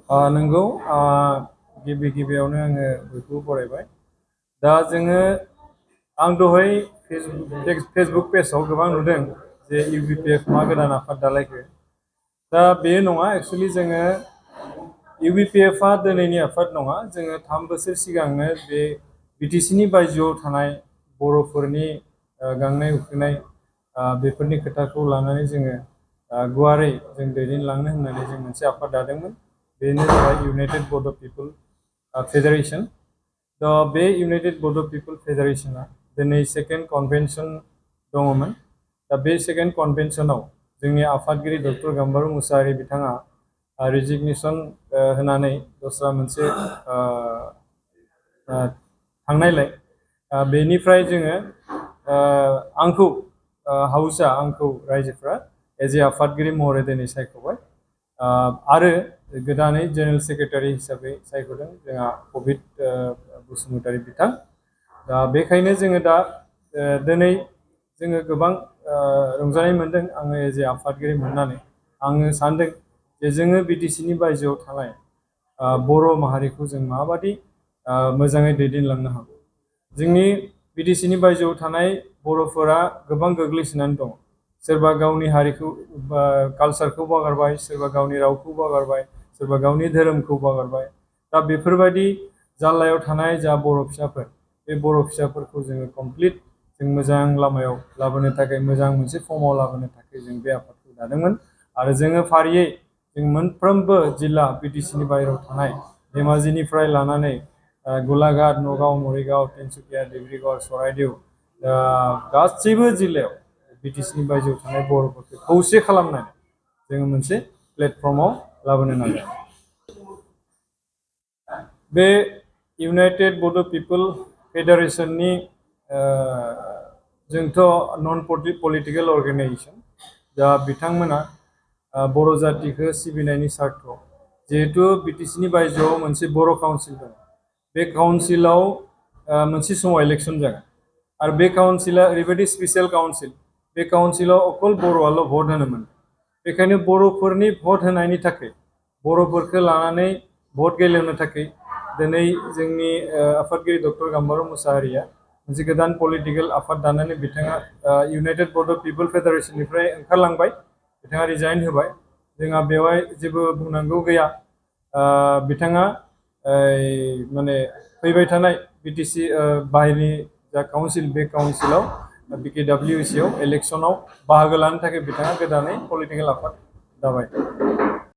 नंगौ गिबियावनो आङो बयखौबो बरायबाय दा जोङो आं दहाय फेसबुक पेजाव गोबां नुदों जे UBPF मा गोदान आफाद दालायखो दा बे नङा एक्चुअलि जोङो UBPF आ दिनैनि आफाद नङा जोङो 3 बोसोर सिगांनो बे BTC बायजोआव थानाय बर'फोरनि गांनाय उखैनाय बेफोरनि खोथाखौ लानानै जोङो गुवारै जों दैदेनलांनो होननानै जों मोनसे आफाद दादोंमोन बेनो जाबाय इउनाइटेड बड' पिपल फेडारेशन दा बे इउनाइटेड बड' पिपल फेडारेशना दिनै सेकेन्ड कनभेनसन दङमोन दा बे सेकेन्ड कनभेनसनाव जोंनि आफादगिरि डक्टर गाम्बारु मुसाहारि बिथाङा रेजिगनेसन होनानै दस्रा मोनसे थांनायलाय बेनिफ्राय जोङो आंखौ हाउसआ आंखौ रायजोफ्रा एज ए आफादगिरि महरै दिनै सायख'बाय आरो गोदानै जेनेरेल सेक्रेटारि हिसाबै सायख'दों जोंहा कबिद बसुमतारी बिथां दा बेखायनो जोङो दा दिनै जोङो गोबां रंजानाय मोनदों आङो एज ए आफादगिरि मोननानै आङो सानदों जे जोङो BTC बायजोआव थानाय बर' माहारिखौ जों माबादि मोजाङै दैदेनलांनो हागौ जोंनि BTC बायजोआव थानाय बर'फोरा गोबां गोग्लैसोनानै दं सोरबा गावनि हारिखौ कालचारखौ बावगारबाय सोरबा गावनि रावखौ बावगारबाय सोरबा गावनि धोरोमखौ बावगारबाय दा बेफोरबायदि जाल्लायाव थानाय जा बर' फिसाफोर बे बर' फिसाफोरखौ जोङो कमप्लिट जों मोजां लामायाव लाबोनो थाखाय मोजां मोनसे फर्माव लाबोनो थाखाय जों बे आफादखौ दादोंमोन आरो जोङो फारियै जों मोनफ्रोमबो जिल्ला BTC बायहेरायाव थानाय धेमाजिनिफ्राय लानानै गलाघाट नगाव मरिगाव तिनसुकिया डिब्रुगड़ चराइदेउ गासैबो जिल्लायाव BTC बायजोआव थानाय बर'फोरखौ खौसे खालामनानै जोङो मोनसे प्लेटफर्माव लाबोनो नाजादों बे इउनाइटेड बड' पिपल फेडारेशननि जोंथ' नन पलिटिकेल अर्गेनाइजेसन दा बिथांमोना बर' जातिखौ सिबिनायनि सार्थ जिहेतु BTC बायजोआव मोनसे बर' काउन्सिल दं बे काउन्सिलाव मोनसे समाव इलेक्सन जागोन आरो बे काउन्सिला ओरैबायदि स्पेसियेल काउन्सिल बे काउन्सिलाव अकल बर'आल' भट होनो मोनो बेखायनो बर'फोरनि भट होनायनि थाखाय बर'फोरखौ लानानै भट गेलेनो थाखाय दिनै जोंनि आफादगिरि डक्टर गाम्बारु मुसाहारिया मोनसे गोदान पलिटिकेल आफाद दानानै बिथाङा इउनाइटेड बड' पिपल फेडारेशननिफ्राय ओंखारलांबाय बिथाङा रिजाइन होबाय जोंहा बेवहाय जेबो बुंनांगौ गैया बिथाङा माने फैबाय थानाय BTC बाहेरनि जा काउन्सिल बे काउन्सिलाव BKWC आव इलेक्सनाव बाहागो लानो थाखाय बिथाङा गोदानै पलिटिकेल आफाद दाबाय